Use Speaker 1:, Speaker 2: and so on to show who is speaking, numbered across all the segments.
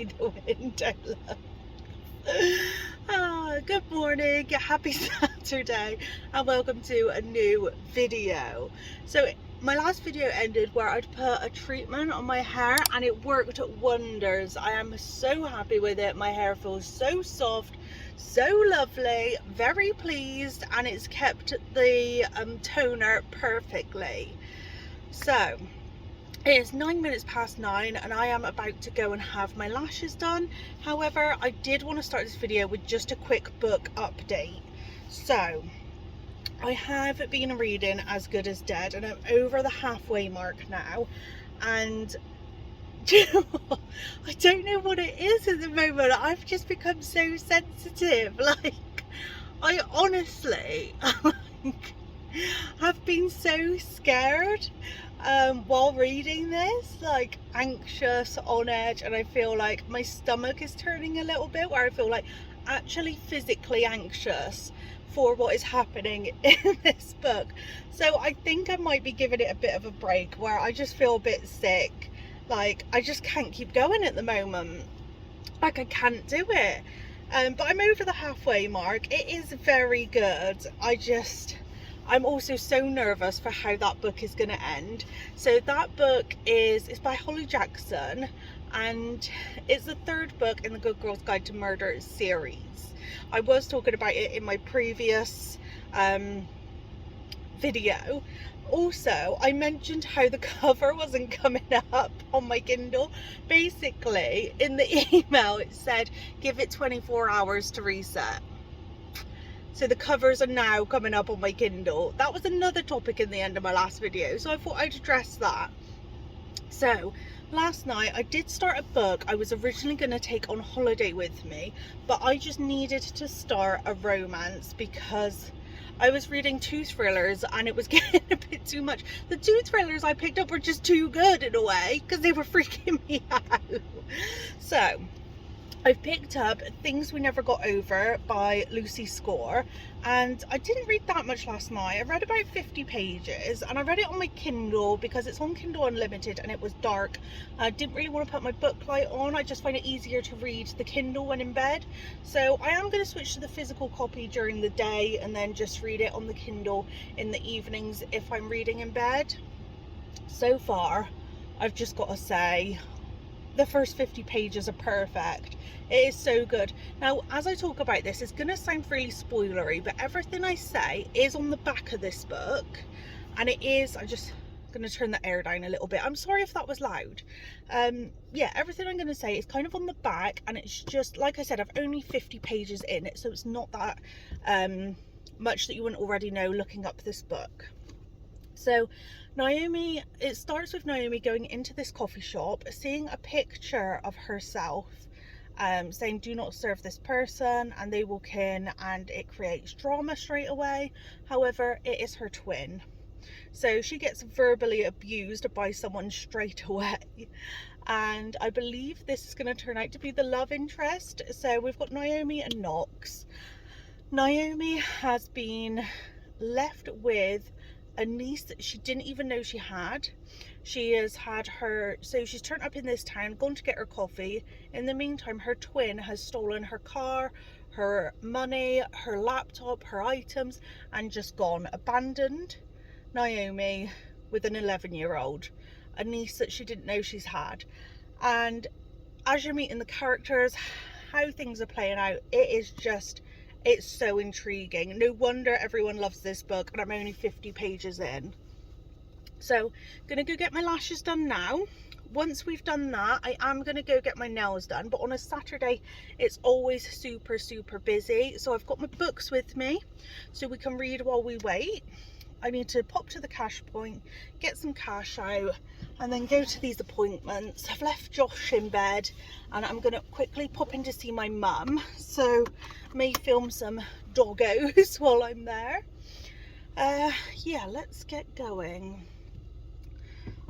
Speaker 1: through the window, love. Good morning, happy Saturday, and welcome to a new video. So my last video ended where I'd put a treatment on my hair and it worked wonders. I am so happy with it. My hair feels so soft, so lovely, very pleased, and it's kept the toner perfectly. So it is 9 minutes past 9 and I am about to go and have my lashes done. However, I did want to start this video with just a quick book update. So I have been reading As Good as Dead and I'm over the halfway mark now, and I don't know what it is at the moment. I've just become so sensitive. Like, I honestly have been so scared while reading this, like anxious, on edge, and I feel like my stomach is turning a little bit, where I feel like actually physically anxious for what is happening in this book. So I think I might be giving it a bit of a break, where I just feel a bit sick, like I just can't keep going at the moment, like I can't do it. But I'm over the halfway mark. It is very good. I'm also so nervous for how that book is going to end. So that book is by Holly Jackson, and it's the third book in the Good Girl's Guide to Murder series. I was talking about it in my previous video. Also, I mentioned how the cover wasn't coming up on my Kindle. Basically, in the email it said, give it 24 hours to reset. So the covers are now coming up on my Kindle. That was another topic in the end of my last video, so I thought I'd address that. So last night I did start a book I was originally going to take on holiday with me, but I just needed to start a romance because I was reading 2 thrillers and it was getting a bit too much. The 2 thrillers I picked up were just too good in a way, because they were freaking me out. So I've picked up Things We Never Got Over by Lucy Score, and I didn't read that much last night. I read about 50 pages and I read it on my Kindle because it's on Kindle Unlimited and it was dark. I didn't really want to put my book light on. I just find it easier to read the Kindle when in bed. So I am going to switch to the physical copy during the day and then just read it on the Kindle in the evenings if I'm reading in bed. So far, I've just got to say, the first 50 pages are perfect. It is so good. Now, as I talk about this, it's going to sound really spoilery, but everything I say is on the back of this book, and it is, I'm just going to turn the air down a little bit. I'm sorry if that was loud. Yeah, everything I'm going to say is kind of on the back, and it's just, like I said, I've only 50 pages in it, so it's not that much that you wouldn't already know looking up this book. So Naomi, it starts with Naomi going into this coffee shop, seeing a picture of herself, saying do not serve this person, and they walk in and it creates drama straight away. However, it is her twin, so she gets verbally abused by someone straight away, and I believe this is going to turn out to be the love interest. So we've got Naomi and Knox. Naomi has been left with a niece that she didn't even know she had. She has had her, so she's turned up in this town, gone to get her coffee. In the meantime, her twin has stolen her car, her money, her laptop, her items, and just gone. Abandoned Naomi with an 11-year-old, a niece that she didn't know she's had. And as you're meeting the characters, how things are playing out, it's so intriguing. No wonder everyone loves this book, and I'm only 50 pages in. So, gonna go get my lashes done now. Once we've done that, I am gonna go get my nails done, but on a Saturday, it's always super, super busy. So I've got my books with me, so we can read while we wait. I need to pop to the cash point, get some cash out, and then go to these appointments. I've left Josh in bed, and I'm gonna quickly pop in to see my mum, so may film some doggos while I'm there. Yeah, let's get going.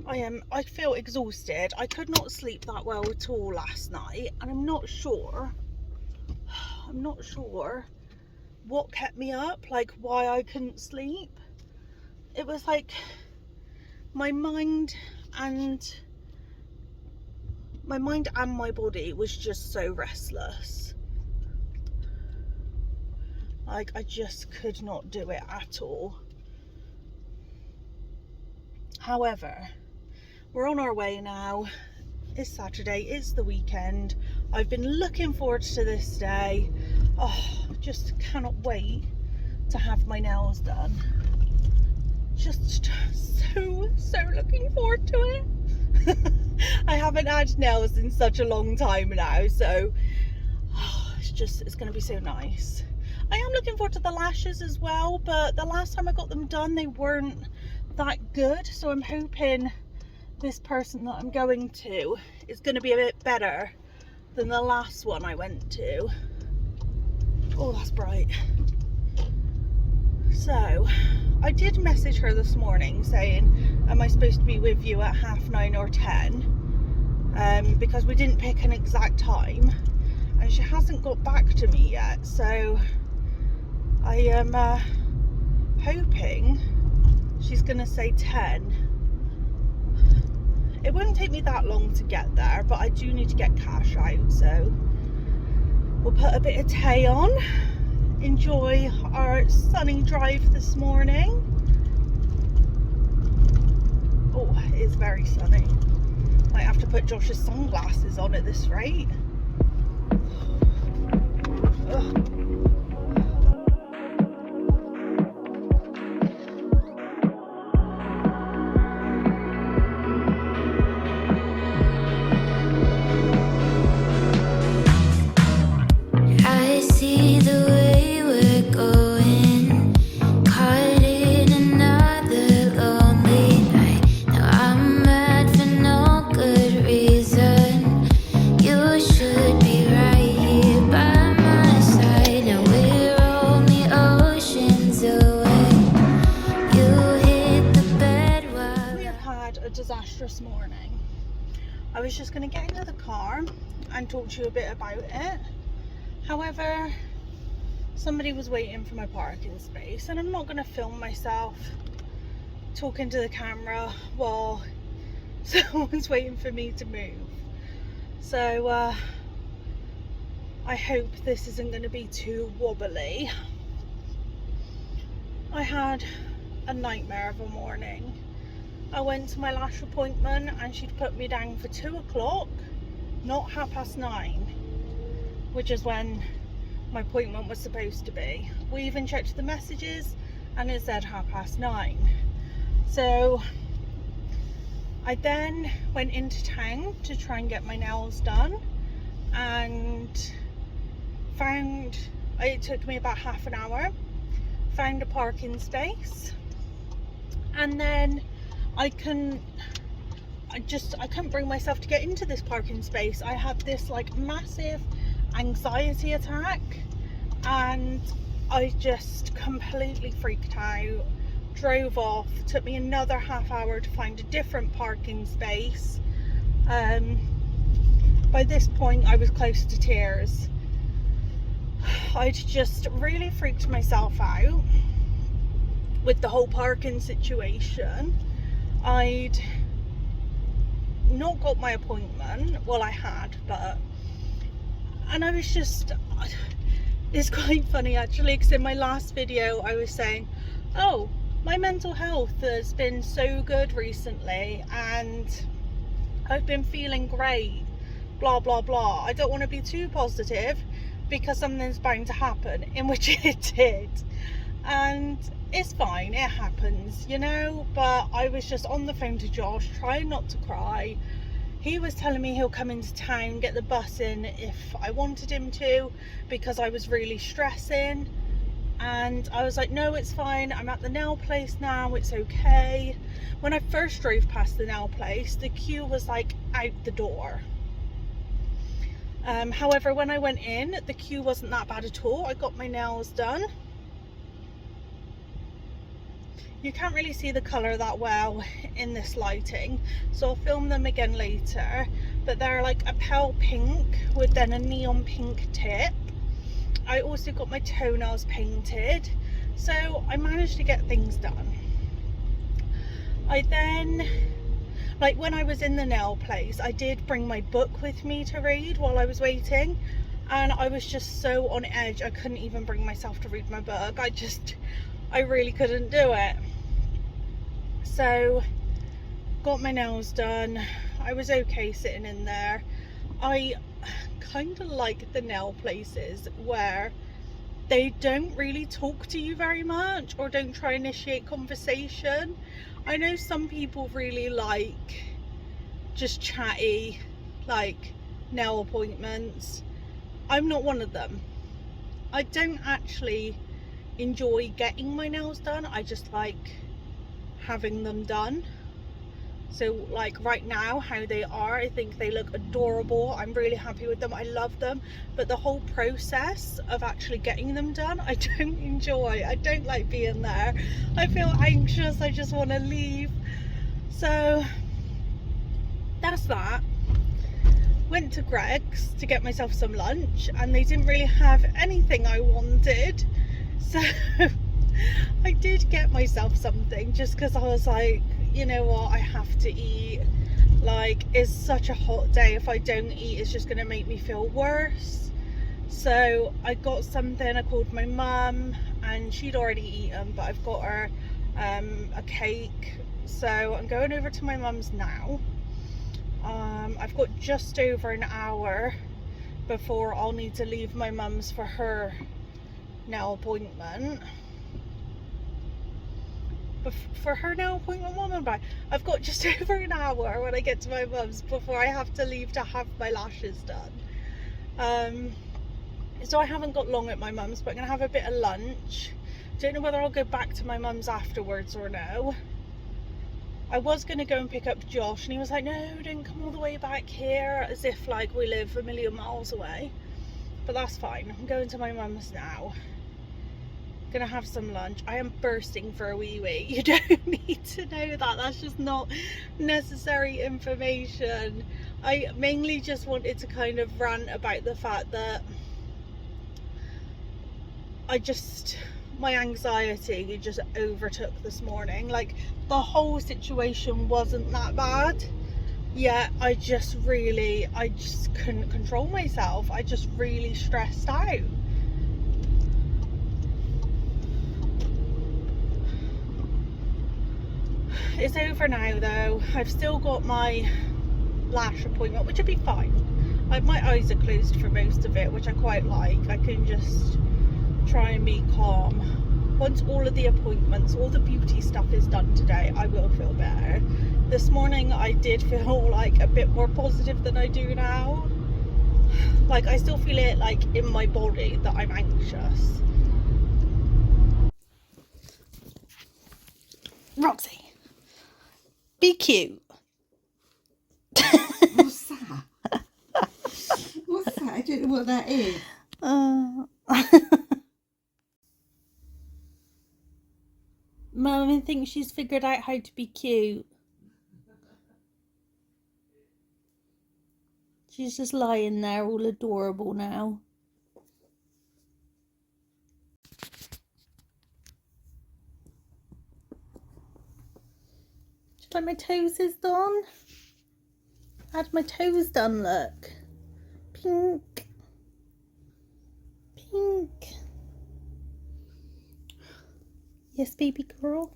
Speaker 1: I feel exhausted. I could not sleep that well at all last night, and I'm not sure what kept me up, like why I couldn't sleep. It was like my mind and my mind and my body was just so restless. Like, I just could not do it at all. However, we're on our way now. It's Saturday, it's the weekend. I've been looking forward to this day. Oh, just cannot wait to have my nails done. Just so looking forward to it. I haven't had nails in such a long time now, so it's going to be so nice. I am looking forward to the lashes as well, but the last time I got them done, they weren't that good, so I'm hoping this person that I'm going to is going to be a bit better than the last one I went to. Oh, that's bright. So I did message her this morning saying, am I supposed to be with you at 9:30 or 10? Because we didn't pick an exact time, and she hasn't got back to me yet, so I am hoping she's gonna say 10. It won't take me that long to get there, but I do need to get cash out, so we'll put a bit of tea on, enjoy our sunny drive this morning. Oh, it is very sunny. Might have to put Josh's sunglasses on at this rate. Ugh. Disastrous morning. I was just going to get into the car and talk to you a bit about it. However, somebody was waiting for my parking space, and I'm not going to film myself talking to the camera while someone's waiting for me to move. So I hope this isn't going to be too wobbly. I had a nightmare of a morning. I went to my lash appointment and she'd put me down for 2 o'clock, not 9:30, which is when my appointment was supposed to be. We even checked the messages and it said 9:30. So I then went into town to try and get my nails done, and it took me about half an hour, found a parking space, and then I couldn't bring myself to get into this parking space. I had this like massive anxiety attack, and I just completely freaked out, drove off. It took me another half hour to find a different parking space. By this point I was close to tears. I'd just really freaked myself out with the whole parking situation. I'd not got my appointment. Well, I had, and I was just, it's quite funny actually, because in my last video I was saying, oh, my mental health has been so good recently and I've been feeling great, blah blah blah. I don't want to be too positive because something's bound to happen, in which it did, and it's fine, it happens, you know. But I was just on the phone to Josh, trying not to cry. He was telling me he'll come into town, get the bus in if I wanted him to, because I was really stressing. And I was like, no, it's fine, I'm at the nail place now, it's okay. When I first drove past the nail place, the queue was like out the door. However, when I went in, the queue wasn't that bad at all. I got my nails done. You can't really see the colour that well in this lighting, so I'll film them again later, but they're like a pale pink with then a neon pink tip. I also got my toenails painted, so I managed to get things done. Like when I was in the nail place, I did bring my book with me to read while I was waiting, and I was just so on edge. I couldn't even bring myself to read my book. I really couldn't do it. So got my nails done. I was okay sitting in there. I kind of like the nail places where they don't really talk to you very much or don't try and initiate conversation. I know some people really like just chatty, like, nail appointments. I'm not one of them. I don't actually enjoy getting my nails done. I just like having them done. So like right now, how they are, I think they look adorable. I'm really happy with them. I love them. But the whole process of actually getting them done, I don't enjoy. I don't like being there. I feel anxious. I just want to leave. So that's that. Went to Greg's to get myself some lunch, and they didn't really have anything I wanted. So I did get myself something just because I was like, you know what, I have to eat. Like, it's such a hot day. If I don't eat, it's just going to make me feel worse. So I got something. I called my mum, and she'd already eaten, but I've got her a cake. So I'm going over to my mum's now. I've got just over an hour before I'll need to leave my mum's for her nail appointment. For her nail appointment, what am I about? I've got just over an hour when I get to my mum's before I have to leave to have my lashes done. So I haven't got long at my mum's, but I'm going to have a bit of lunch. Don't know whether I'll go back to my mum's afterwards or no. I was going to go and pick up Josh, and he was like, no, don't come all the way back here, as if like we live a million miles away. But that's fine. I'm going to my mum's now. Gonna have some lunch. I am bursting for a wee wee. You don't need to know that. That's just not necessary information. I mainly just wanted to kind of rant about the fact that my anxiety just overtook this morning. Like, the whole situation wasn't that bad, yet I just couldn't control myself. I just really stressed out. It's over now though. I've still got my lash appointment, which will be fine. Like, my eyes are closed for most of it, which I quite like. I can just try and be calm. Once all of the appointments, all the beauty stuff is done today, I will feel better. This morning I did feel like a bit more positive than I do now. Like, I still feel it like in my body that I'm anxious. Roxy, be cute.
Speaker 2: What's that? What's that? I don't know what that is.
Speaker 1: Mum thinks she's figured out how to be cute. She's just lying there all adorable now. Like, my toes is done. I had my toes done, look. Pink. Pink. Yes, baby girl.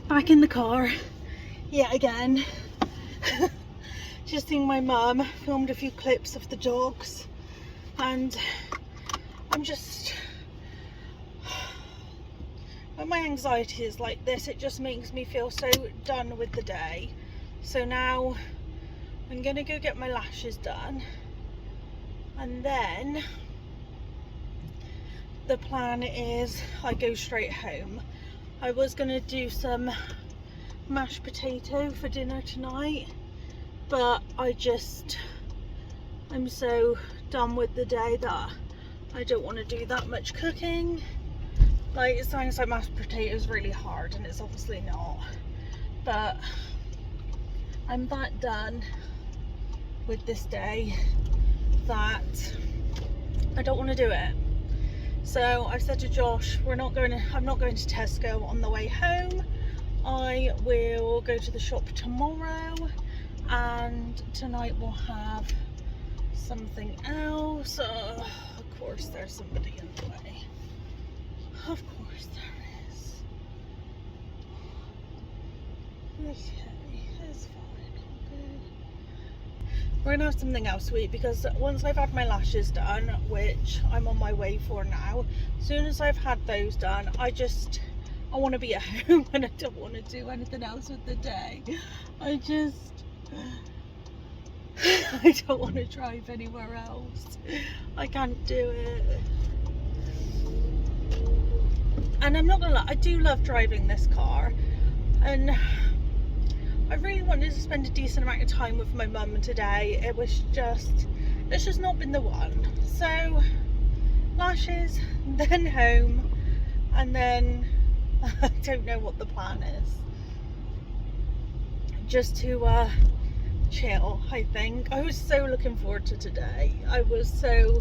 Speaker 1: Back in the car yet again. Just seeing my mum, filmed a few clips of the dogs, and I'm just, when my anxiety is like this, it just makes me feel so done with the day. So now I'm gonna go get my lashes done, and then the plan is I go straight home. I was gonna do some mashed potato for dinner tonight, but I'm so done with the day that I don't want to do that much cooking. Like, it sounds like mashed potato is really hard, and it's obviously not, but I'm that done. with this day that I don't want to do it. So I've said to Josh, I'm not going to Tesco on the way home. I will go to the shop tomorrow, and tonight we'll have something else. Of course there's somebody in the way. Of course there is. Okay, it's fine. Okay. We're gonna have something else sweet, because once I've had my lashes done, which I'm on my way for now, as soon as I've had those done, I want to be at home and I don't want to do anything else with the day. I don't want to drive anywhere else. I can't do it. And I'm not gonna lie, I do love driving this car, and I really wanted to spend a decent amount of time with my mum today. It's just not been the one. So lashes, then home, and then I don't know what the plan is. Just to chill, I think. I was so looking forward to today. I was just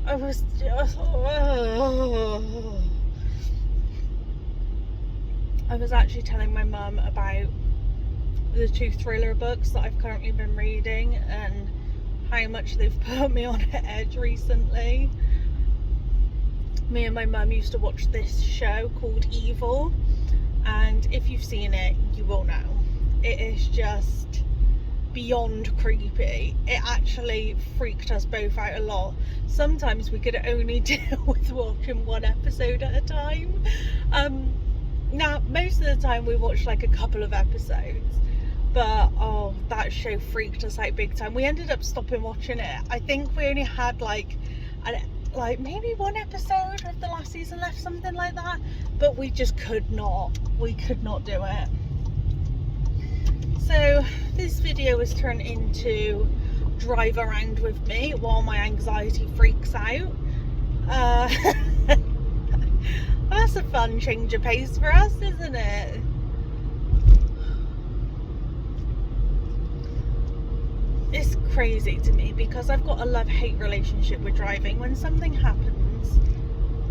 Speaker 1: I was actually telling my mum about the 2 thriller books that I've currently been reading and how much they've put me on edge recently. Me and my mum used to watch this show called Evil, and if you've seen it, you will know. It is just beyond creepy. It actually freaked us both out a lot. Sometimes we could only deal with watching one episode at a time. Now, most of the time we watched like a couple of episodes, but oh, that show freaked us out big time. We ended up stopping watching it. I think we only had like maybe one episode of the last season left, something like that, but we just could not do it. So this video has turned into drive around with me while my anxiety freaks out. That's a fun change of pace for us, isn't it? It's crazy to me because I've got a love-hate relationship with driving. When something happens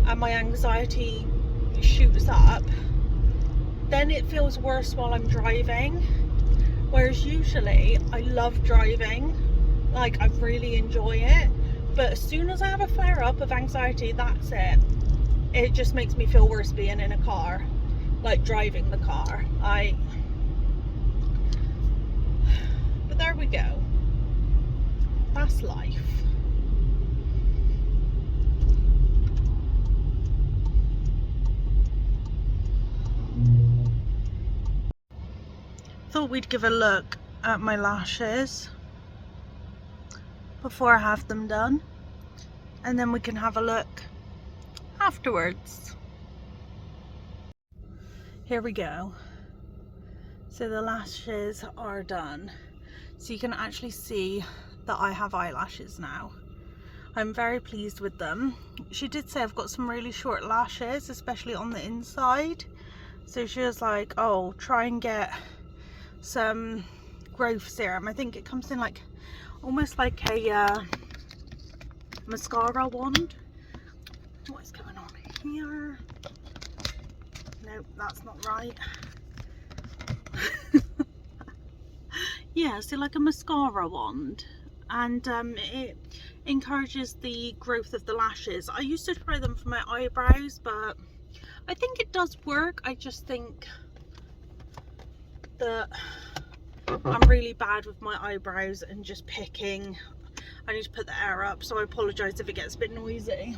Speaker 1: and my anxiety shoots up, then it feels worse while I'm driving. Whereas usually I love driving, like I really enjoy it, but as soon as I have a flare up of anxiety, that's it. It just makes me feel worse being in a car, like driving the car. But there we go. That's life. Thought we'd give a look at my lashes before I have them done, and then we can have a look afterwards. Here we go. So the lashes are done, so you can actually see that I have eyelashes now. I'm very pleased with them. She did say I've got some really short lashes, especially on the inside, so she was like, oh, try and get some growth serum. I think it comes in like almost like a mascara wand. What is going on here? Nope, that's not right. Yeah, so like a mascara wand, and it encourages the growth of the lashes. I used to try them for my eyebrows, but I think it does work. I just think that I'm really bad with my eyebrows and just picking. I need to put the air up, so I apologise if it gets a bit noisy.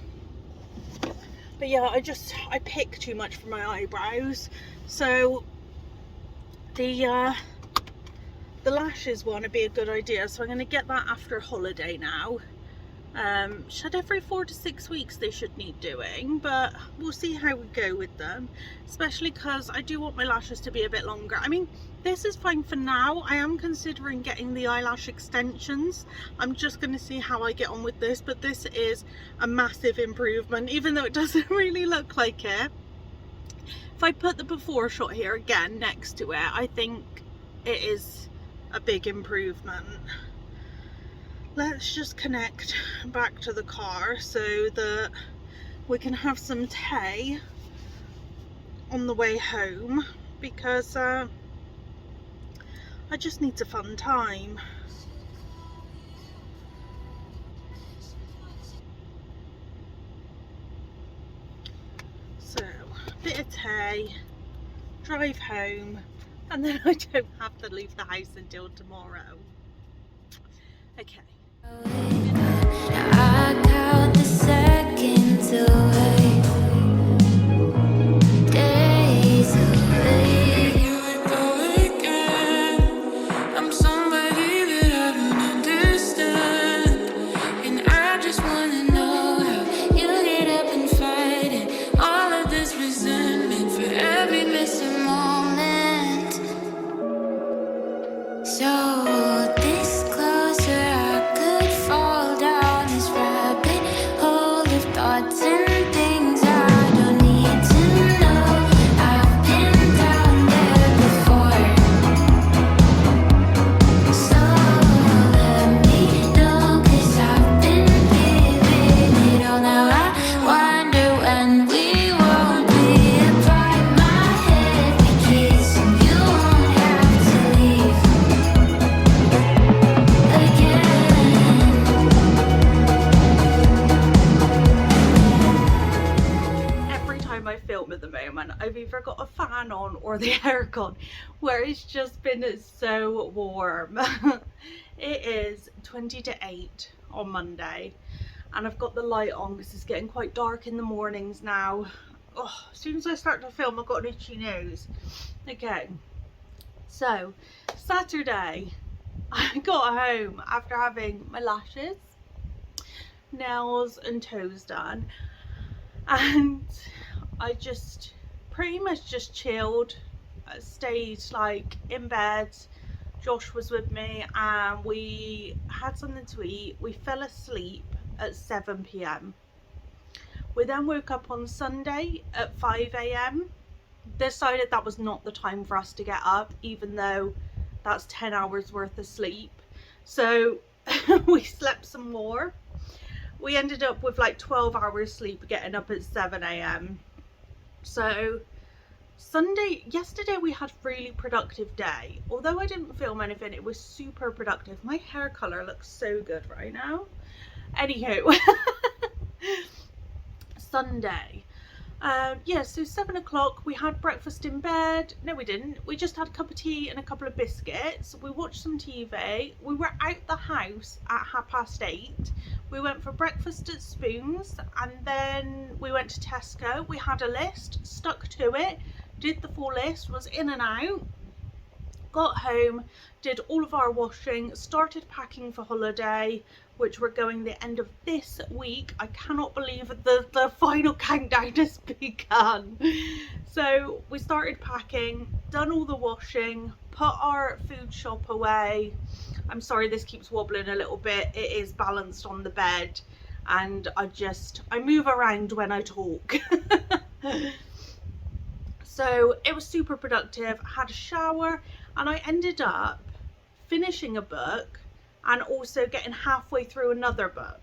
Speaker 1: But yeah, I pick too much for my eyebrows, so the lashes one would be a good idea. So I'm going to get that after holiday now. Should every 4 to 6 weeks they should need doing, but we'll see how we go with them, especially because I do want my lashes to be a bit longer. I mean, this is fine for now. I am considering getting the eyelash extensions. I'm just going to see how I get on with this, but this is a massive improvement, even though it doesn't really look like it. If I put the before shot here again next to it, I think it is a big improvement. Let's just connect back to the car so that we can have some tea on the way home, because I just need a fun time. So, a bit of tea, drive home, and then I don't have to leave the house until tomorrow. Okay.
Speaker 3: I count the seconds away, days away. Here we go again. I'm somebody that I don't understand, and I just wanna know how you get up and fight it. All of this resentment for every missing moment. So this closer, I could fall down this rabbit hole of thoughts and things I don't need to know. I've been down there before, so let me know, 'cause I've been feeling it all now. I wonder when we won't be apart. My head we kiss and you won't have to leave again.
Speaker 1: Every time I film at the moment, I've either got a fan on or the aircon, where it's just been so warm. It is 20 to 8 on Monday, and I've got the light on because it's getting quite dark in the mornings now. Oh, as soon as I start to film, I've got an itchy nose. Okay, so Saturday, I got home after having my lashes, nails and toes done, and I just pretty much just chilled. I stayed like in bed. Josh was with me and we had something to eat. We fell asleep at 7 p.m. We then woke up on Sunday at 5 a.m. Decided that was not the time for us to get up, even though that's 10 hours worth of sleep. So we slept some more. We ended up with like 12 hours sleep, getting up at 7 a.m. So yesterday we had a really productive day. Although I didn't film anything, it was super productive. My hair color looks so good right now. Anywho, Sunday. Yeah, so 7 o'clock we had breakfast in bed. No, we didn't. We just had a cup of tea and a couple of biscuits. We watched some TV. We were out the house at 8:30. We went for breakfast at Spoons, and then we went to Tesco. We had a list, stuck to it, did the full list, was in and out, got home, did all of our washing, started packing for holiday, which we're going the end of this week. I cannot believe the final countdown has begun. So we started packing, done all the washing, put our food shop away. I'm sorry this keeps wobbling a little bit. It is balanced on the bed and I move around when I talk. So it was super productive. I had a shower and I ended up finishing a book and also getting halfway through another book.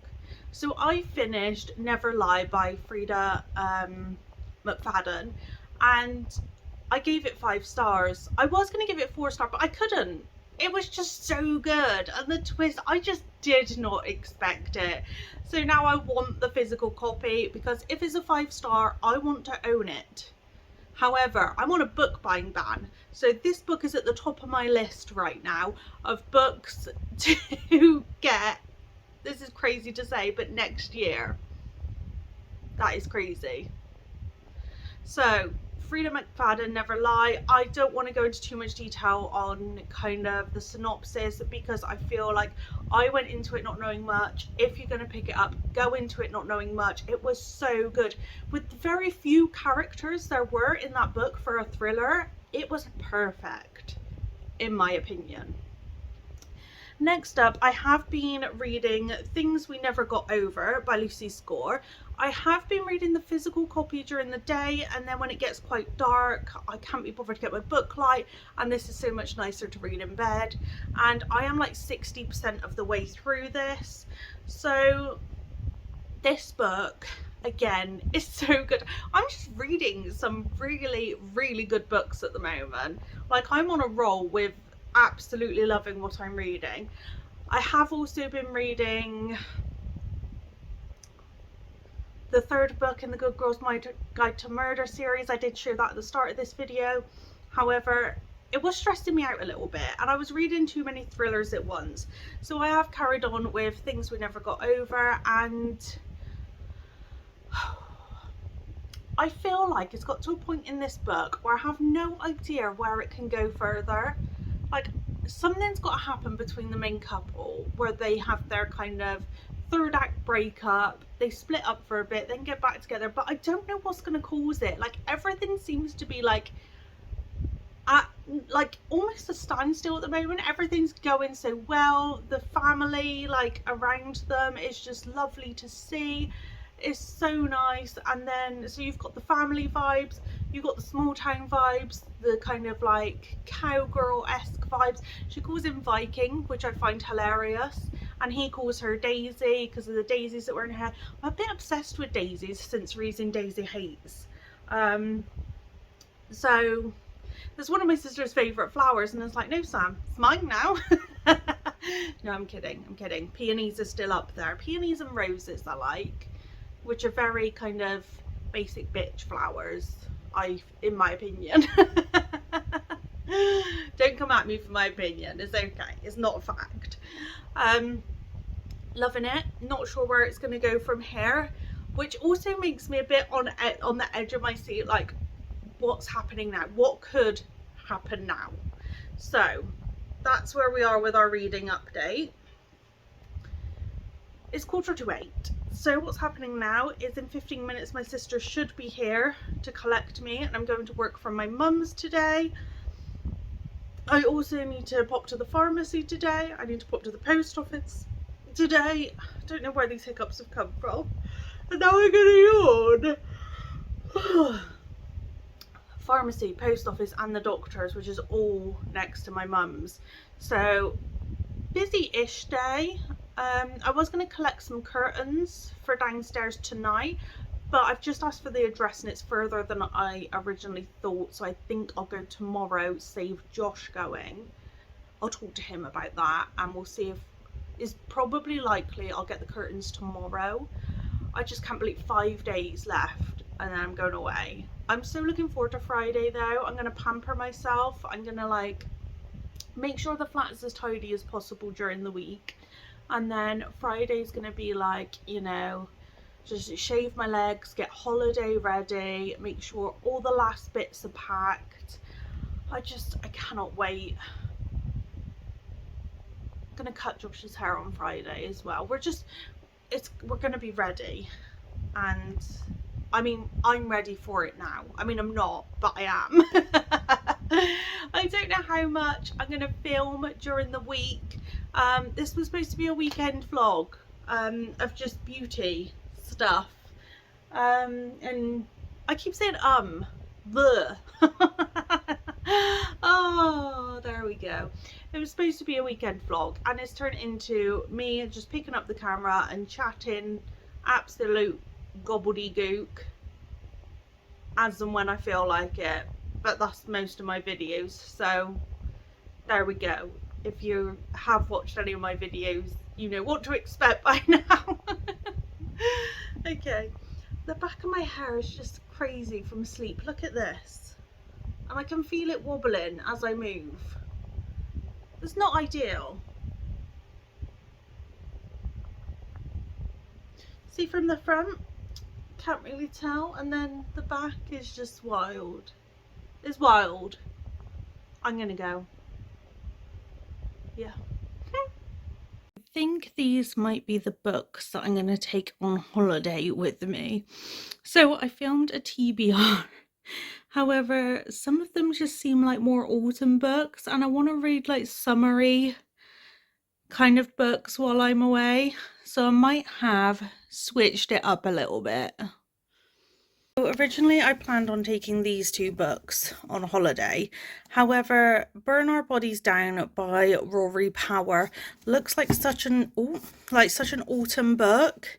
Speaker 1: So I finished Never Lie by Frida McFadden, and I gave it 5 stars. I was going to give it 4 stars, but I couldn't. It was just so good, and the twist, I just did not expect it. So now I want the physical copy, because if it's a 5 star, I want to own it. However, I'm on a book buying ban, so this book is at the top of my list right now of books to get. This is crazy to say, but next year. That is crazy. So, Frida McFadden, Never Lie. I don't want to go into too much detail on kind of the synopsis, because I feel like I went into it not knowing much. If you're going to pick it up, go into it not knowing much. It was so good. With the very few characters there were in that book for a thriller, it was perfect, in my opinion. Next up, I have been reading Things We Never Got Over by Lucy Score. I have been reading the physical copy during the day, and then when it gets quite dark, I can't be bothered to get my book light, and this is so much nicer to read in bed. And I am like 60% of the way through this. So this book, again, is so good. I'm just reading some really, really good books at the moment. Like, I'm on a roll with absolutely loving what I'm reading. I have also been reading the third book in the Good Girls Guide to Murder series. I did show that at the start of this video. However, it was stressing me out a little bit, and I was reading too many thrillers at once. So I have carried on with Things We Never Got Over, and I feel like it's got to a point in this book where I have no idea where it can go further. Like, something's got to happen between the main couple where they have their kind of third act breakup, they split up for a bit, then get back together, but I don't know what's going to cause it. Like, everything seems to be like at like almost a standstill at the moment. Everything's going so well, the family like around them is just lovely to see. It's so nice. And then so you've got the family vibes, you've got the small town vibes, the kind of like cowgirl-esque vibes. She calls him Viking, which I find hilarious, and he calls her Daisy because of the daisies that were in her hair. I'm a bit obsessed with daisies since reading Daisy Hates. So it's one of my sister's favourite flowers, and it's like, no Sam, it's mine now. No, I'm kidding, I'm kidding. Peonies are still up there. Peonies and roses I like, which are very kind of basic bitch flowers, in my opinion. Don't come at me for my opinion, it's okay, it's not a fact. Loving it, not sure where it's going to go from here, which also makes me a bit on the edge of my seat, like, what's happening now? What could happen now? So that's where we are with our reading update. It's 7:45. So what's happening now is in 15 minutes my sister should be here to collect me, and I'm going to work from my mum's today. I also need to pop to the pharmacy today. I need to pop to the post office today. I don't know where these hiccups have come from. And now I'm gonna yawn. Pharmacy, post office and the doctors, which is all next to my mum's. So busy-ish day. I was going to collect some curtains for downstairs tonight, but I've just asked for the address and it's further than I originally thought, so I think I'll go tomorrow, save Josh going. I'll talk to him about that and we'll see if it's probably likely I'll get the curtains tomorrow. I just can't believe 5 days left and then I'm going away. I'm so looking forward to Friday though. I'm going to pamper myself. I'm going to like make sure the flat is as tidy as possible during the week, and then Friday's going to be like, you know, just shave my legs, get holiday ready, make sure all the last bits are packed. I cannot wait. I'm going to cut Josh's hair on Friday as well. We're going to be ready, and I mean, I'm ready for it now. I mean, I'm not, but I am. I don't know how much I'm going to film during the week. This was supposed to be a weekend vlog of just beauty stuff. And I keep saying the. Oh, there we go. It was supposed to be a weekend vlog and it's turned into me just picking up the camera and chatting absolute gobbledygook as and when I feel like it, but that's most of my videos, so there we go. If you have watched any of my videos, you know what to expect by now. Okay, the back of my hair is just crazy from sleep. Look at this, and I can feel it wobbling as I move. It's not ideal. See from the front, can't really tell, and then the back is just wild. It's wild. I'm gonna go. Yeah. I think these might be the books that I'm gonna take on holiday with me. So I filmed a TBR. However, some of them just seem like more autumn books, and I want to read like summery kind of books while I'm away, so I might have switched it up a little bit. So originally I planned on taking these two books on holiday. However, Burn Our Bodies Down by Rory Power looks like such an autumn book.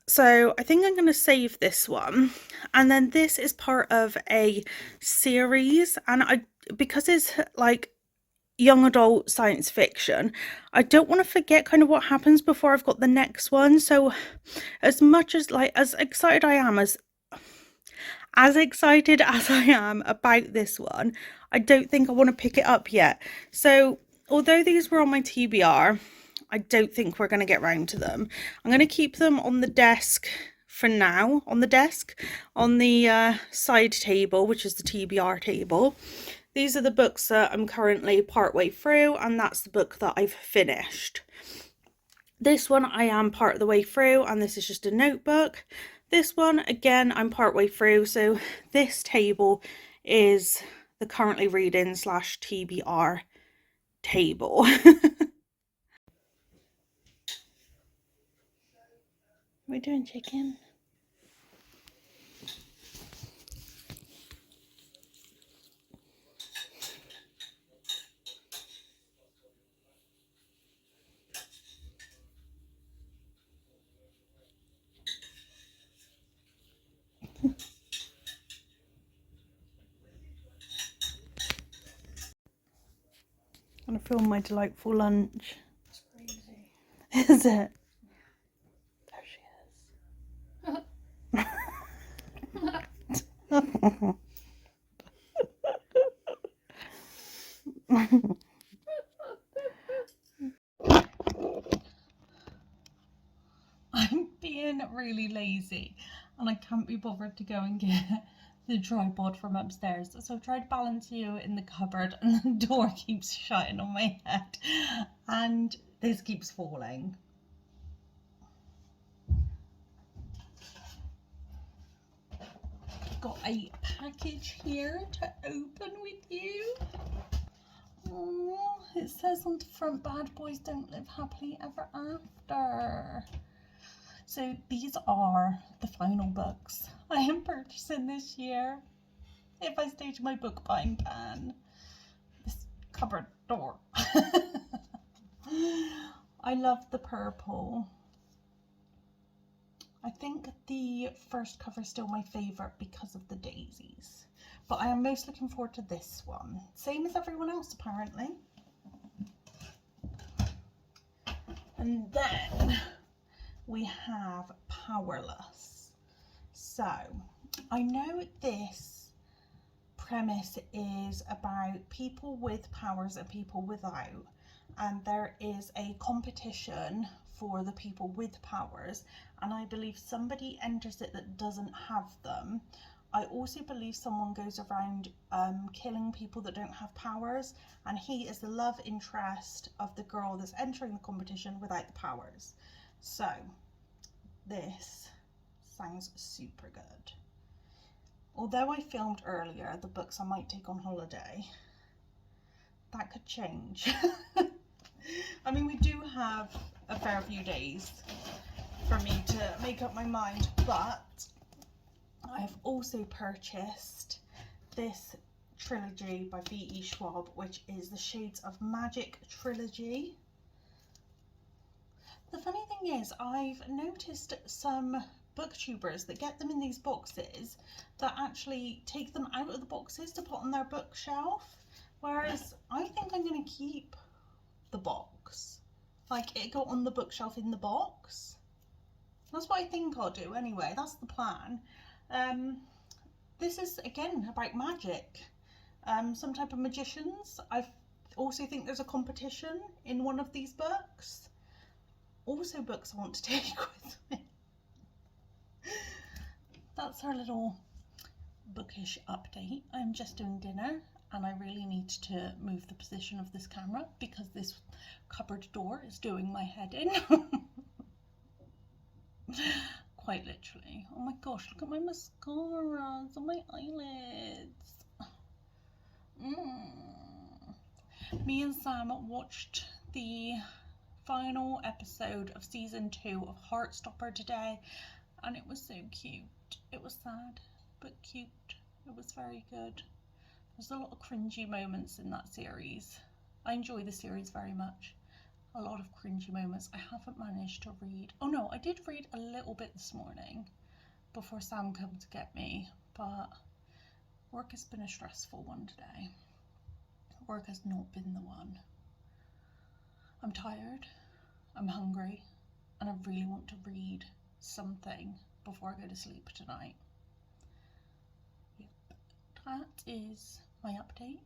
Speaker 1: So I think I'm going to save this one. And then this is part of a series, and because it's like young adult science fiction, I don't want to forget kind of what happens before I've got the next one. So as much as as excited I am about this one, I don't think I want to pick it up yet. So although these were on my TBR, I don't think we're going to get round to them. I'm going to keep them on the desk for now, on the side table, which is the TBR table. These are the books that I'm currently partway through, and that's the book that I've finished. This one I am part of the way through, and this is just a notebook. This one, again, I'm partway through, so this table is the currently reading / TBR table. We're doing chicken. I'm gonna film my delightful lunch.
Speaker 2: It's crazy.
Speaker 1: Is it? There she is. I'm being really lazy and I can't be bothered to go and get the tripod from upstairs, so I've tried to balance you in the cupboard and the door keeps shutting on my head and this keeps falling. Got a package here to open with you. Oh, it says on the front, bad boys don't live happily ever after. So these are the final books I am purchasing this year. If I stay to my book buying plan. This cupboard door. I love the purple. I think the first cover is still my favourite because of the daisies. But I am most looking forward to this one. Same as everyone else apparently. And then we have Powerless. So I know this premise is about people with powers and people without, and there is a competition for the people with powers, and I believe somebody enters it that doesn't have them. I also believe someone goes around killing people that don't have powers, and he is the love interest of the girl that's entering the competition without the powers. So this sounds super good. Although I filmed earlier the books I might take on holiday, that could change. I mean, we do have a fair few days for me to make up my mind, but I have also purchased this trilogy by V.E. Schwab, which is the Shades of Magic trilogy. The funny thing is, I've noticed some booktubers that get them in these boxes that actually take them out of the boxes to put on their bookshelf, whereas I think I'm going to keep the box, like it go on the bookshelf in the box. That's what I think I'll do anyway. That's the plan. This is again about magic, some type of magicians. I also think there's a competition in one of these books. Also books I want to take with me. That's our little bookish update. I'm just doing dinner and I really need to move the position of this camera because this cupboard door is doing my head in. Quite literally. Oh my gosh, look at my mascaras on my eyelids. Me and Sam watched the final episode of season 2 of Heartstopper today, and it was so cute. It was sad, but cute. It was very good. There's a lot of cringy moments in that series. I enjoy the series very much. A lot of cringy moments. I haven't managed to read. Oh no, I did read a little bit this morning before Sam came to get me, but work has been a stressful one today. Work has not been the one. I'm tired, I'm hungry, and I really want to read something before I go to sleep tonight. Yep, that is my update.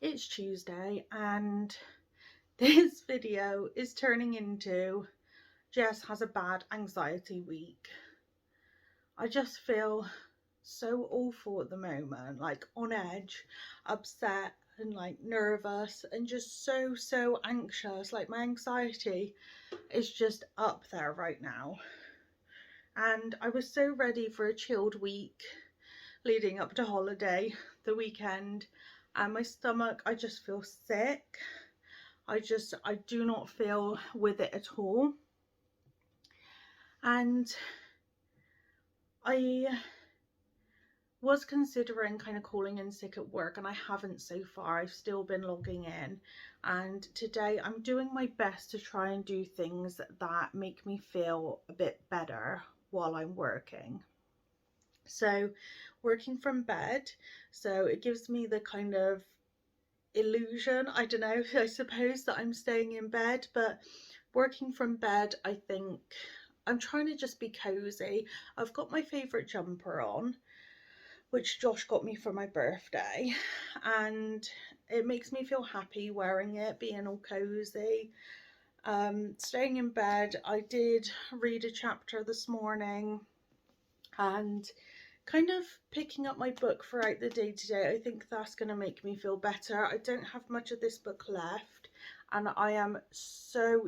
Speaker 1: It's Tuesday and this video is turning into Jess has a bad anxiety week. I just feel so awful at the moment, like on edge, upset and like nervous and just so anxious. Like my anxiety is just up there right now. And I was so ready for a chilled week leading up to holiday, the weekend, and my stomach, I just feel sick. I do not feel with it at all. And I was considering kind of calling in sick at work, and I haven't so far. I've still been logging in, and today I'm doing my best to try and do things that make me feel a bit better while I'm working. So working from bed, so it gives me the kind of illusion, I don't know, I suppose, that I'm staying in bed, but working from bed, I think I'm trying to just be cozy. I've got my favourite jumper on, which Josh got me for my birthday, and it makes me feel happy wearing it, being all cozy. Staying in bed, I did read a chapter this morning, and kind of picking up my book throughout the day today, I think that's going to make me feel better. I don't have much of this book left, and I am so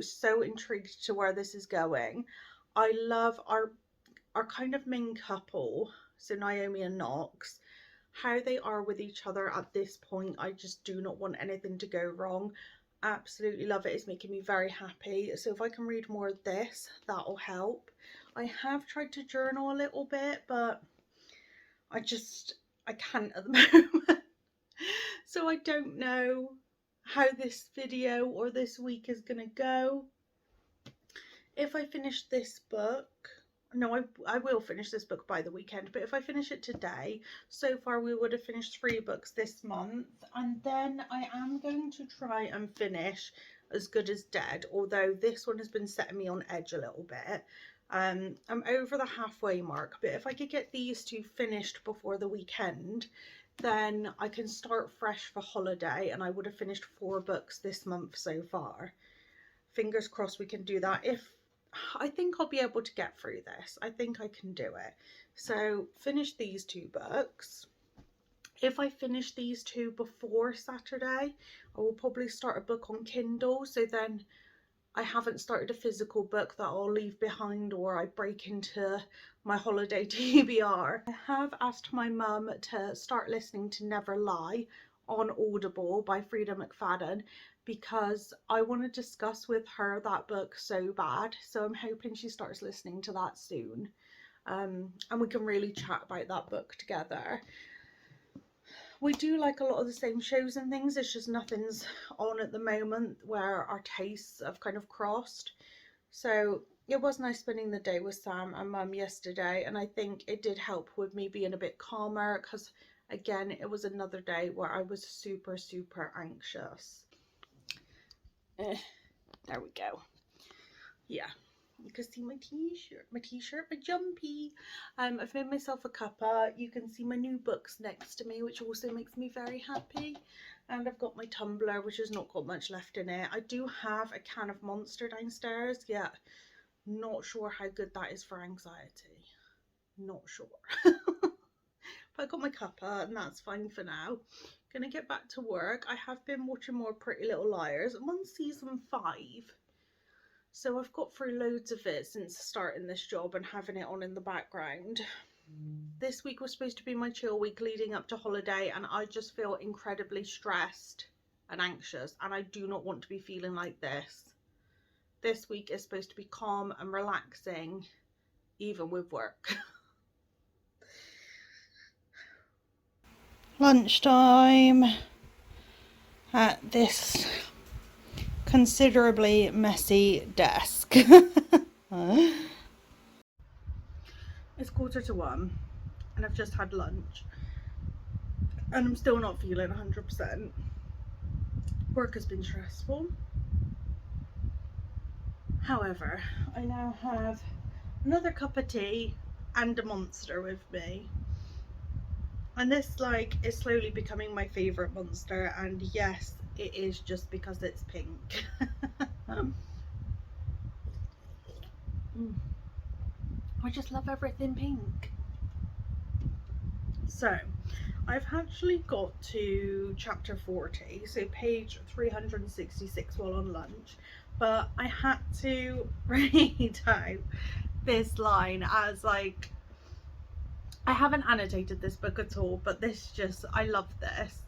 Speaker 1: intrigued to where this is going. I love our kind of main couple, so Naomi and Knox, how they are with each other at this point. I just do not want anything to go wrong. Absolutely love it. It's making me very happy. So if I can read more of this, that'll help. I have tried to journal a little bit, but I can't at the moment. So I don't know how this video or this week is gonna go. If I finish this book, no, I will finish this book by the weekend, but if I finish it today, so far we would have finished 3 books this month, and then I am going to try and finish As Good as Dead, although this one has been setting me on edge a little bit. I'm over the halfway mark, but if I could get these 2 finished before the weekend, then I can start fresh for holiday, and I would have finished 4 books this month so far. Fingers crossed we can do that. I think I'll be able to get through this. I think I can do it. So finish these 2 books. If I finish these 2 before Saturday, I will probably start a book on Kindle, so then I haven't started a physical book that I'll leave behind, or I break into my holiday TBR. I have asked my mum to start listening to Never Lie on Audible by Frida McFadden, because I want to discuss with her that book so bad. So I'm hoping she starts listening to that soon, and we can really chat about that book together. We do like a lot of the same shows and things, it's just nothing's on at the moment where our tastes have kind of crossed. So it was nice spending the day with Sam and Mum yesterday, and I think it did help with me being a bit calmer, because again, it was another day where I was super anxious. There we go. Yeah, you can see my t-shirt, my jumpy. I've made myself a cuppa. You can see my new books next to me, which also makes me very happy. And I've got my tumbler, which has not got much left in it. I do have a can of Monster downstairs, yet not sure how good that is for anxiety. Not sure. But I got my cuppa, and that's fine for now. Gonna get back to work. I have been watching more Pretty Little Liars. I'm on season 5. So I've got through loads of it since starting this job and having it on in the background. This week was supposed to be my chill week leading up to holiday, and I just feel incredibly stressed and anxious, and I do not want to be feeling like this. This week is supposed to be calm and relaxing, even with work. Lunchtime at this considerably messy desk. It's 1:45 and I've just had lunch and I'm still not feeling 100%. Work has been stressful. However, I now have another cup of tea and a Monster with me. And this is slowly becoming my favourite Monster, and yes, it is just because it's pink. I just love everything pink. So, I've actually got to chapter 40, so page 366 while on lunch, but I had to read out this line as I haven't annotated this book at all, but I love this.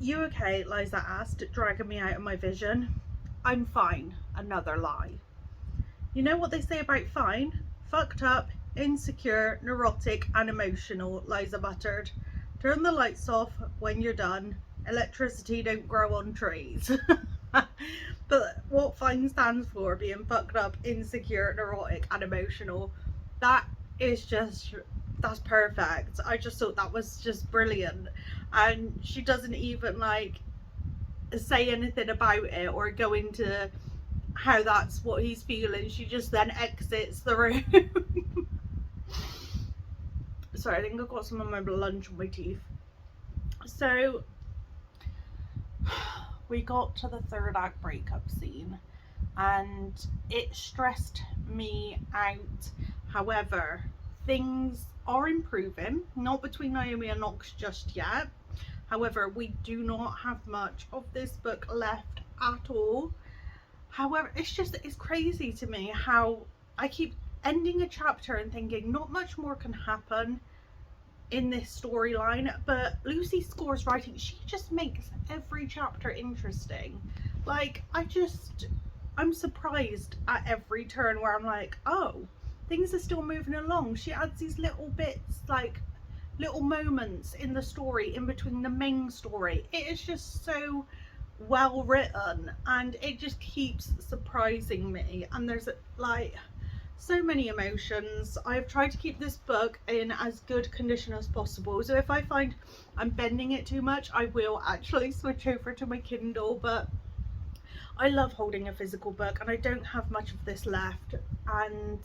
Speaker 1: "You okay?" Liza asked, dragging me out of my vision. "I'm fine." Another lie. "You know what they say about fine? Fucked up, insecure, neurotic and emotional," Liza muttered. "Turn the lights off when you're done. Electricity don't grow on trees." But what fine stands for, being fucked up, insecure, neurotic and emotional, that's perfect. I just thought that was just brilliant. And she doesn't even say anything about it or go into how that's what he's feeling. She just then exits the room. Sorry, I think I got some of my lunch on my teeth. So we got to the third act breakup scene and it stressed me out. However, things are improving, not between Naomi and Knox just yet. However, we do not have much of this book left at all. However, it's crazy to me how I keep ending a chapter and thinking not much more can happen in this storyline, but Lucy Score's writing, she just makes every chapter interesting. I'm surprised at every turn where I'm like, oh, things are still moving along. She adds these little bits, little moments in the story in between the main story. It is just so well written and it just keeps surprising me, and there's so many emotions. I've tried to keep this book in as good condition as possible, so if I find I'm bending it too much, I will actually switch over to my Kindle, but I love holding a physical book and I don't have much of this left, and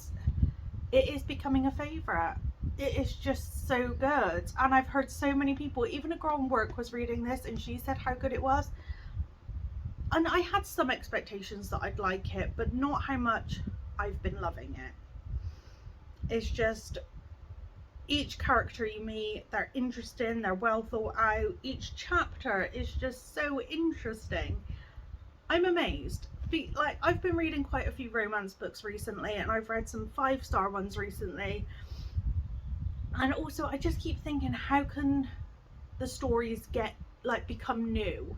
Speaker 1: it is becoming a favourite. It is just so good, and I've heard so many people, even a girl in work was reading this and she said how good it was, and I had some expectations that I'd like it, but not how much I've been loving it. It's just each character you meet, they're interesting, they're well thought out. Each chapter is just so interesting. I'm amazed. I've been reading quite a few romance books recently, and I've read some 5-star ones recently, and also I just keep thinking, how can the stories become new?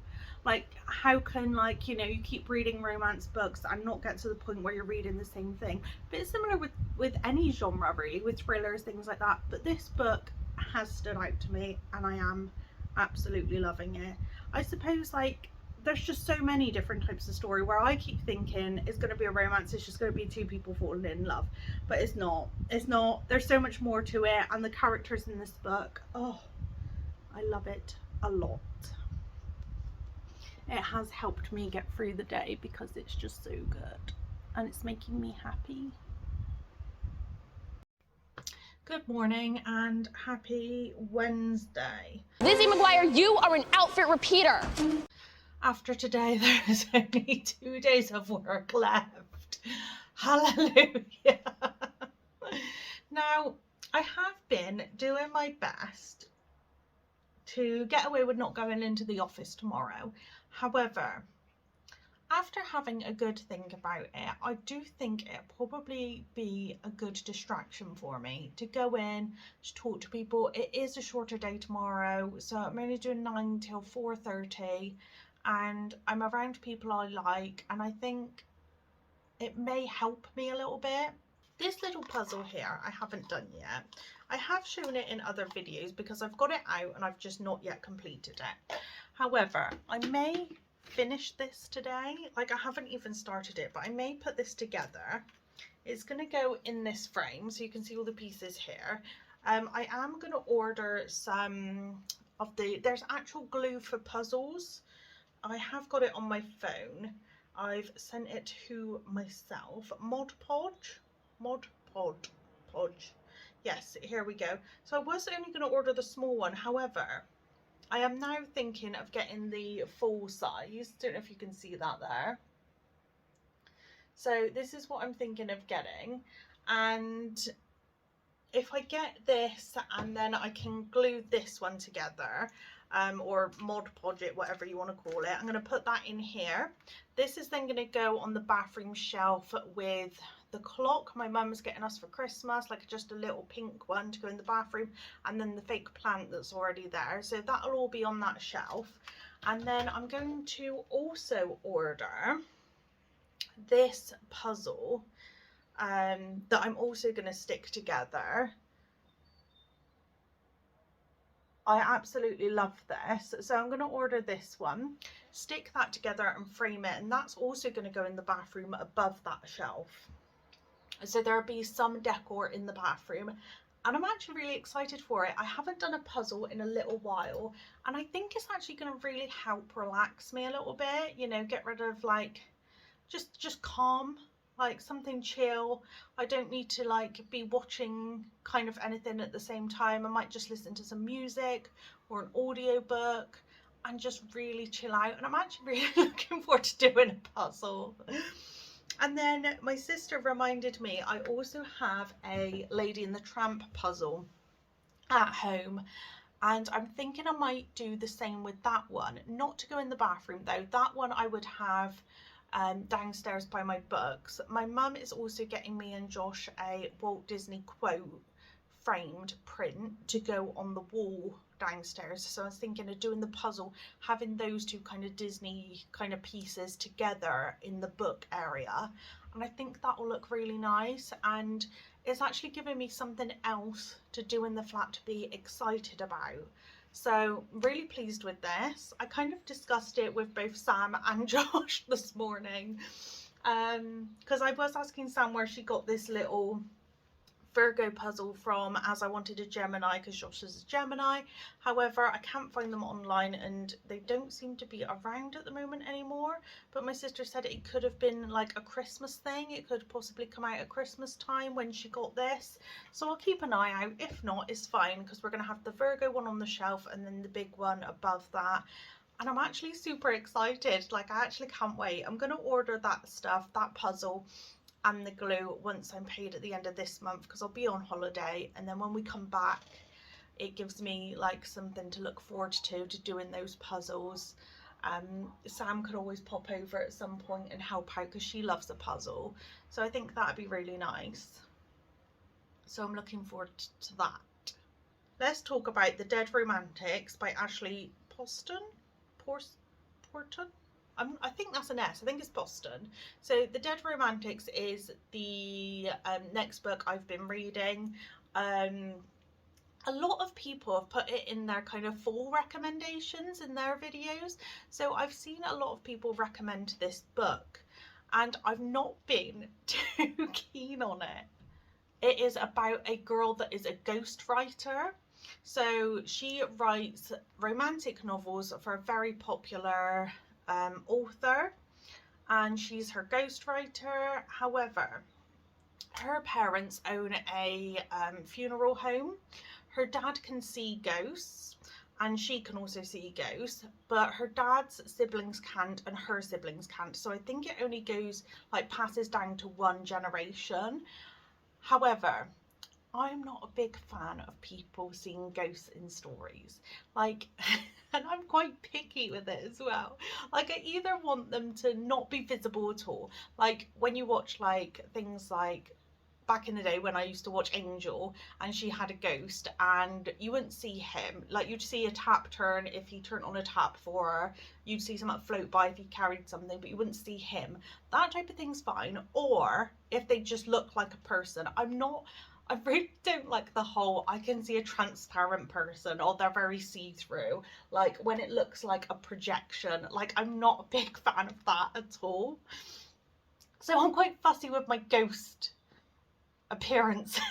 Speaker 1: How can you keep reading romance books and not get to the point where you're reading the same thing? But it's similar with any genre really, with thrillers, things like that. But this book has stood out to me and I am absolutely loving it. I suppose there's just so many different types of story where I keep thinking it's going to be a romance, it's just going to be two people falling in love, but it's not. There's so much more to it, and the characters in this book, oh, I love it a lot. It has helped me get through the day because it's just so good and it's making me happy. Good morning and happy Wednesday.
Speaker 4: Lizzie McGuire, you are an outfit repeater.
Speaker 1: After today, there's only 2 days of work left. Hallelujah. Now, I have been doing my best to get away with not going into the office tomorrow. However, after having a good think about it, I do think it'd probably be a good distraction for me to go in, to talk to people. It is a shorter day tomorrow, so I'm only doing 9 till 4:30, and I'm around people I like, and I think it may help me a little bit. This little puzzle here I haven't done yet. I have shown it in other videos because I've got it out and I've just not yet completed it. However, I may finish this today. Like, I haven't even started it, but I may put this together. It's going to go in this frame so you can see all the pieces here. I am going to order some of there's actual glue for puzzles. I have got it on my phone. I've sent it to myself. Mod Podge. Yes, here we go. So I was only going to order the small one. However, I am now thinking of getting the full size. Don't know if you can see that there. So this is what I'm thinking of getting. And if I get this and then I can glue this one together, or Mod Podge it, whatever you want to call it, I'm going to put that in here. This is then going to go on the bathroom shelf with the clock my mum's getting us for Christmas, like just a little pink one to go in the bathroom, and then the fake plant that's already there. So that'll all be on that shelf. And then I'm going to also order this puzzle that I'm also going to stick together. I absolutely love this, so I'm going to order this one, stick that together and frame it, and that's also going to go in the bathroom above that shelf. So there'll be some decor in the bathroom, and I'm actually really excited for it. I haven't done a puzzle in a little while, and I think it's actually going to really help relax me a little bit, you know, get rid of like just calm, like something chill. I don't need to like be watching kind of anything at the same time. I might just listen to some music or an audio book and just really chill out, and I'm actually really looking forward to doing a puzzle. And then my sister reminded me I also have a Lady and the Tramp puzzle at home, and I'm thinking I might do the same with that one. Not to go in the bathroom though. That one I would have downstairs by my books. My mum is also getting me and Josh a Walt Disney quote framed print to go on the wall downstairs. So I was thinking of doing the puzzle, having those two kind of Disney kind of pieces together in the book area, and I think that will look really nice, and it's actually giving me something else to do in the flat to be excited about. So really pleased with this. I kind of discussed it with both Sam and Josh this morning, because I was asking Sam where she got this little Virgo puzzle from, as I wanted a Gemini because Josh is a Gemini. However, I can't find them online and they don't seem to be around at the moment anymore. But my sister said it could have been like a Christmas thing. It could possibly come out at Christmas time when she got this. So I'll keep an eye out. If not, it's fine, because we're going to have the Virgo one on the shelf and then the big one above that. And I'm actually super excited. Like, I actually can't wait. I'm going to order that stuff, that puzzle and the glue, once I'm paid at the end of this month, because I'll be on holiday, and then when we come back it gives me like something to look forward to doing those puzzles. Sam could always pop over at some point and help out because she loves a puzzle, so I think that'd be really nice. So I'm looking forward to that. Let's talk about The Dead Romantics by Ashley Porton. I think that's an S. I think it's Boston. So The Dead Romantics is the next book I've been reading. A lot of people have put it in their kind of fall recommendations in their videos. So I've seen a lot of people recommend this book, and I've not been too keen on it. It is about a girl that is a ghostwriter. So she writes romantic novels for a very popular author, and she's her ghostwriter. However, her parents own a funeral home. Her dad can see ghosts and she can also see ghosts, but her dad's siblings can't and her siblings can't. So I think it only goes like passes down to one generation. However, I'm not a big fan of people seeing ghosts in stories. Like, And I'm quite picky with it as well. Like, I either want them to not be visible at all. Like, when you watch, like, things like back in the day when I used to watch Angel and she had a ghost and you wouldn't see him. Like, you'd see a tap turn if he turned on a tap for her. You'd see something float by if he carried something, but you wouldn't see him. That type of thing's fine. Or if they just look like a person. I really don't like the whole, I can see a transparent person, or they're very see-through. Like, when it looks like a projection. Like, I'm not a big fan of that at all. So I'm quite fussy with my ghost appearances.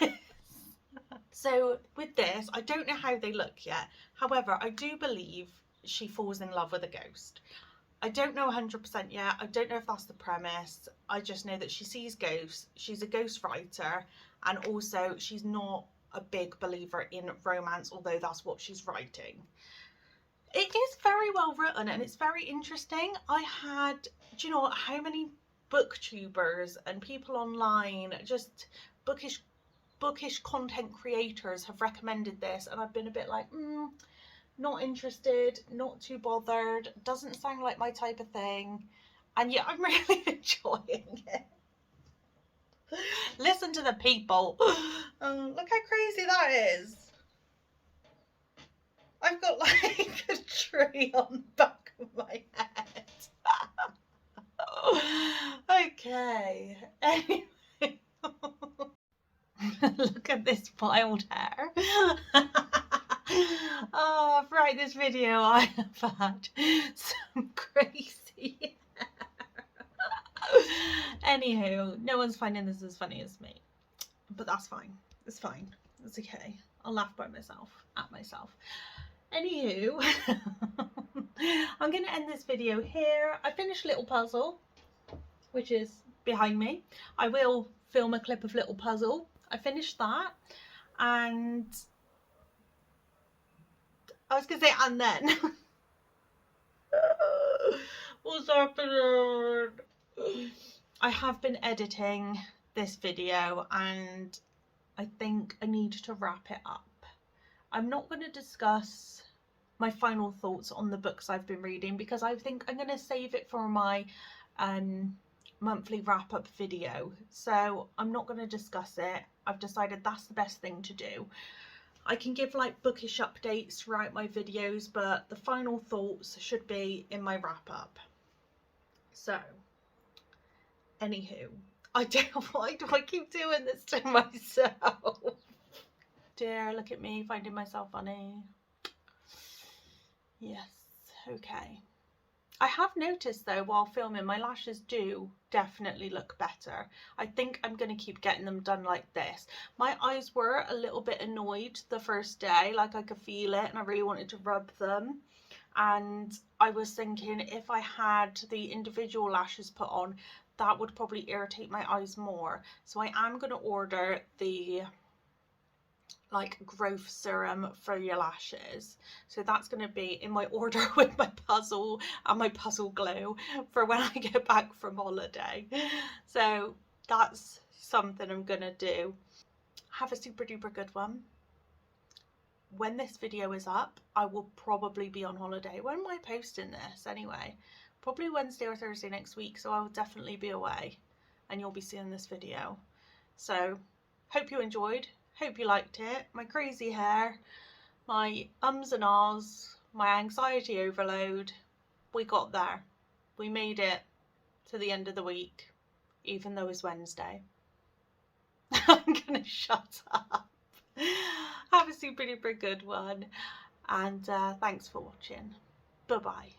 Speaker 1: So with this, I don't know how they look yet. However, I do believe she falls in love with a ghost. I don't know 100% yet. I don't know if that's the premise. I just know that she sees ghosts. She's a ghost writer, and also she's not a big believer in romance, although that's what she's writing. It is very well written and it's very interesting. Do you know how many booktubers and people online, just bookish content creators, have recommended this, and I've been a bit like, not interested, not too bothered, doesn't sound like my type of thing, and yet I'm really enjoying it. Listen to the people. Look how crazy that is. I've got like a tree on the back of my head. Okay, anyway. Look at this wild hair. Oh, throughout this video I have had some crazy hair. Anywho, no one's finding this as funny as me, but that's fine. It's fine. It's okay. I'll laugh by myself, at myself. Anywho, I'm going to end this video here. I finished Little Puzzle, which is behind me. I will film a clip of Little Puzzle. I finished that, and I was going to say, and then what's happening? I have been editing this video and I think I need to wrap it up. I'm not going to discuss my final thoughts on the books I've been reading because I think I'm going to save it for my monthly wrap-up video. So I'm not going to discuss it. I've decided that's the best thing to do. I can give like bookish updates throughout my videos, but the final thoughts should be in my wrap-up. So, anywho, why do I keep doing this to myself? Dear, look at me finding myself funny. Yes, okay. I have noticed though while filming my lashes do definitely look better. I think I'm going to keep getting them done like this. My eyes were a little bit annoyed the first day, like I could feel it and I really wanted to rub them. And I was thinking if I had the individual lashes put on, that would probably irritate my eyes more. So I am going to order the like growth serum for your lashes. So that's going to be in my order with my puzzle and my puzzle glue for when I get back from holiday. So that's something I'm going to do. Have a super duper good one. When this video is up, I will probably be on holiday. When am I posting this anyway? Probably Wednesday or Thursday next week, so I will definitely be away and you'll be seeing this video. So hope you enjoyed, hope you liked it. My crazy hair, my ums and ahs, my anxiety overload, we got there. We made it to the end of the week, even though it's Wednesday. I'm gonna shut up. Have a super duper good one, and thanks for watching. Bye bye.